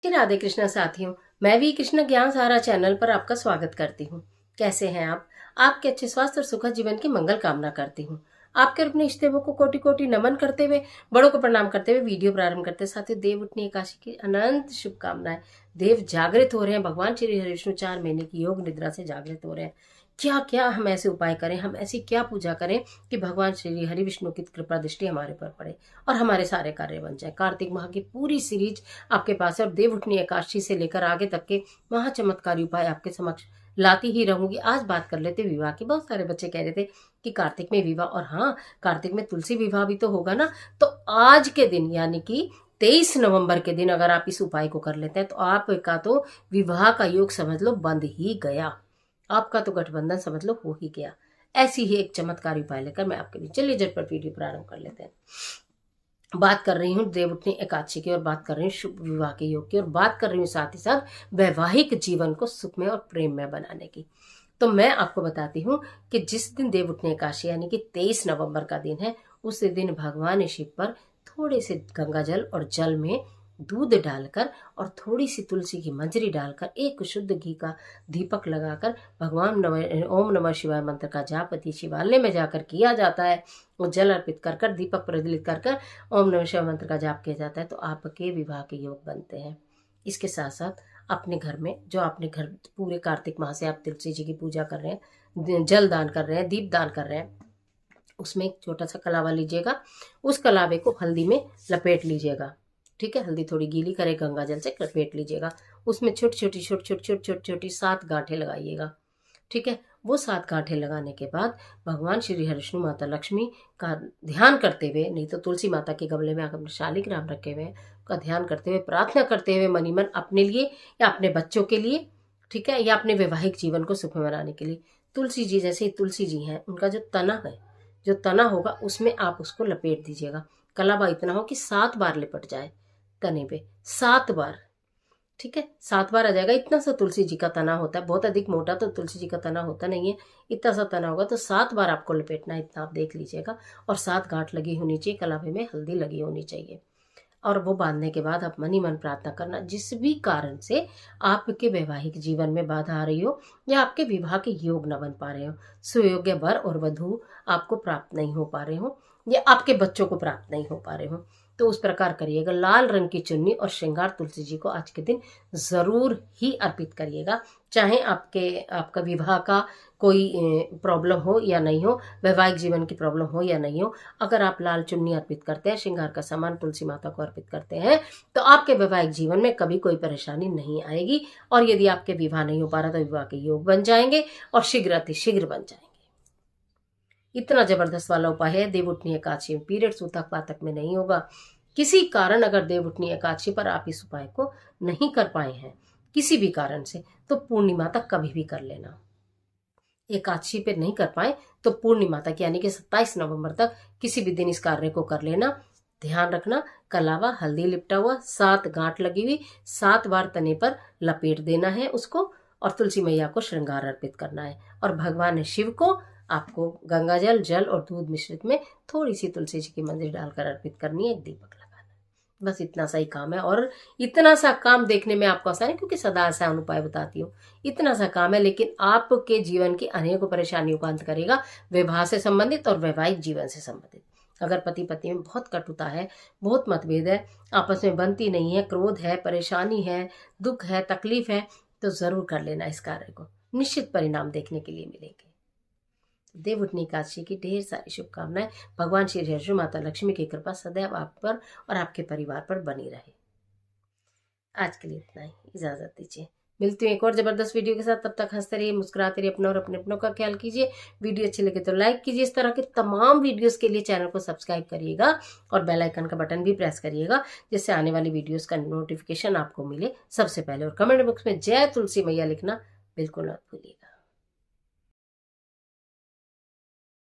कि राधे कृष्णा साथियों, मैं भी कृष्ण ज्ञान सारा चैनल पर आपका स्वागत करती हूँ। कैसे हैं आप? आपके अच्छे स्वास्थ्य और सुखद जीवन की मंगल कामना करती हूँ। आपके और अपने इष्ट देवों को कोटि कोटि नमन करते हुए, बड़ों को प्रणाम करते हुए वीडियो प्रारंभ करते साथ ही देव उठनी एकादशी की अनंत शुभकामनाएं। देव जागृत हो रहे हैं, भगवान श्री हरिविष्णु 4 महीने की योग निद्रा से जागृत हो रहे हैं। क्या क्या हम ऐसे उपाय करें, हम ऐसी क्या पूजा करें कि भगवान श्री हरि विष्णु की कृपा दृष्टि हमारे पर पड़े और हमारे सारे कार्य बन जाए। कार्तिक माह की पूरी सीरीज आपके पास है और देव उठनी एकादशी से लेकर आगे तक के महा चमत्कारी उपाय आपके समक्ष लाती ही रहूंगी। आज बात कर लेते विवाह की। बहुत सारे बच्चे कह रहे थे कि कार्तिक में विवाह, और हाँ, कार्तिक में तुलसी विवाह भी तो होगा ना। तो आज के दिन यानी कि 23 नवंबर के दिन अगर आप इस उपाय को कर लेते हैं तो आपका तो विवाह का योग समझ लो बंद ही गया। आपका तो गठबंधन समझ लो हो ही गया। ऐसी ही एक चमत्कारी उपाय लेकर मैं आपके बीच, चलिए झटपट वीडियो प्रारंभ कर लेते हैं। बात कर रही हूँ देव उठनी एकादशी की, और बात कर रही हूँ शुभ विवाह के योग की, और बात कर रही हूँ साथ ही साथ वैवाहिक जीवन को सुखमय और प्रेममय बनाने की। तो मैं आपको बताती हूँ कि जिस दिन देव उठनी एकादशी यानी कि 23 नवंबर का दिन है, उस दिन भगवान शिव पर थोड़े से गंगा जल और जल में दूध डालकर और थोड़ी सी तुलसी की मंजरी डालकर एक शुद्ध घी का दीपक लगाकर भगवान ओम नमः शिवाय मंत्र का जाप अति शिवालय में जाकर किया जाता है। वो जल अर्पित कर कर, दीपक प्रज्वलित कर कर ओम नमः शिवाय मंत्र का जाप किया जाता है तो आपके विवाह के योग बनते हैं। इसके साथ साथ अपने घर में, जो अपने घर पूरे कार्तिक माह से आप तुलसी जी की पूजा कर रहे हैं, जल दान कर रहे हैं, दीप दान कर रहे हैं, उसमें एक छोटा सा कलावा लीजिएगा। उस कलावे को हल्दी में लपेट लीजिएगा। ठीक है, हल्दी थोड़ी गीली करे गंगा जल से लपेट लीजिएगा। उसमें छोटी छोटी छोटी छोटी छोटी छोटी छोटी 7 गांठें लगाइएगा। ठीक है, वो 7 गांठें लगाने के बाद भगवान श्री हरिविष्णु, माता लक्ष्मी का ध्यान करते हुए, नहीं तो तुलसी माता के गमले में अपने शालिग्राम रखे हुए हैं, का ध्यान करते हुए, प्रार्थना करते हुए मनी मन अपने लिए या अपने बच्चों के लिए, ठीक है, या अपने वैवाहिक जीवन को सुखमय बनाने के लिए। तुलसी जी, जैसे ही तुलसी जी हैं, उनका जो तना है, जो तना होगा उसमें आप उसको लपेट दीजिएगा। कलावा इतना हो कि 7 बार लिपट जाए तने पे, 7 बार। ठीक है, 7 बार आ जाएगा। इतना सा तुलसी जी का तना होता है, बहुत अधिक मोटा तो तुलसी जी का तना होता नहीं है। इतना सा तना होगा तो 7 बार आपको लपेटना है, इतना आप देख लीजिएगा। और 7 गांठ लगी होनी चाहिए, कलावे में हल्दी लगी होनी चाहिए। और वो बांधने के बाद आप मनी मन प्रार्थना करना, जिस भी कारण से आपके वैवाहिक जीवन में बाधा आ रही हो या आपके विवाह के योग न बन पा रहे हो, सुयोग्य वर और वधू आपको प्राप्त नहीं हो पा रहे हो, या आपके बच्चों को प्राप्त नहीं हो पा रहे हो, तो उस प्रकार करिएगा। लाल रंग की चुन्नी और श्रृंगार तुलसी जी को आज के दिन जरूर ही अर्पित करिएगा। चाहे आपका विवाह का कोई प्रॉब्लम हो या नहीं हो, वैवाहिक जीवन की प्रॉब्लम हो या नहीं हो, अगर आप लाल चुन्नी अर्पित करते हैं, श्रृंगार का सामान तुलसी माता को अर्पित करते हैं, तो आपके वैवाहिक जीवन में कभी कोई परेशानी नहीं आएगी। और यदि आपके विवाह नहीं हो पा रहा तो विवाह के योग बन जाएंगे और शीघ्र अतिशीघ्र बन जाएंगे। इतना जबरदस्त वाला उपाय है। देव उठनी एकादशी में पीरियड्स ऊतक पातक में नहीं होगा। किसी कारण अगर देव उठनी एकादशी पर आप इस उपाय को नहीं कर पाए हैं किसी भी कारण से, तो पूर्णिमा तक कभी भी कर लेना। एकादशी पे नहीं कर पाए तो पूर्णिमा तक यानी कि 27 नवंबर तक किसी भी दिन इस कार्य को कर लेना। ध्यान रखना, कलावा हल्दी लिपटा हुआ, 7 गांठ लगी हुई, 7 बार तने पर लपेट देना है उसको, और तुलसी मैया को श्रृंगार अर्पित करना है। और भगवान शिव को आपको गंगा जल, जल और दूध मिश्रित में थोड़ी सी तुलसी जी की मंजरी डालकर अर्पित करनी है, एक दीपक लगाना है। बस इतना सा ही काम है। और इतना सा काम देखने में आपको आसान है क्योंकि सदा आसान उपाय बताती हूँ। इतना सा काम है, लेकिन आपके जीवन की अनेकों परेशानियों का अंत करेगा, विवाह से संबंधित और वैवाहिक जीवन से संबंधित। अगर पति पत्नी में बहुत कटुता है, बहुत मतभेद है, आपस में बनती नहीं है, क्रोध है, परेशानी है, दुख है, तकलीफ है, तो जरूर कर लेना इस कार्य को। निश्चित परिणाम देखने के लिए मिलेंगे। देव उठनी एकादशी की ढेर सारी शुभकामनाएं। भगवान श्री हरिविष्णु, माता लक्ष्मी की कृपा सदैव आप पर और आपके परिवार पर बनी रहे। आज के लिए इतना ही, इजाजत दीजिए। मिलती हूँ एक और जबरदस्त वीडियो के साथ। तब तक हंसते रहिए, मुस्कुराते रहिए, अपना और अपने अपनों का ख्याल कीजिए। वीडियो अच्छी लगे तो लाइक कीजिए। इस तरह के तमाम वीडियोस के लिए चैनल को सब्सक्राइब करिएगा और बेल आइकन का बटन भी प्रेस करिएगा, जिससे आने वाली वीडियोस का नोटिफिकेशन आपको मिले सबसे पहले। और कमेंट बॉक्स में जय तुलसी मैया लिखना बिल्कुल मत भूलिएगा।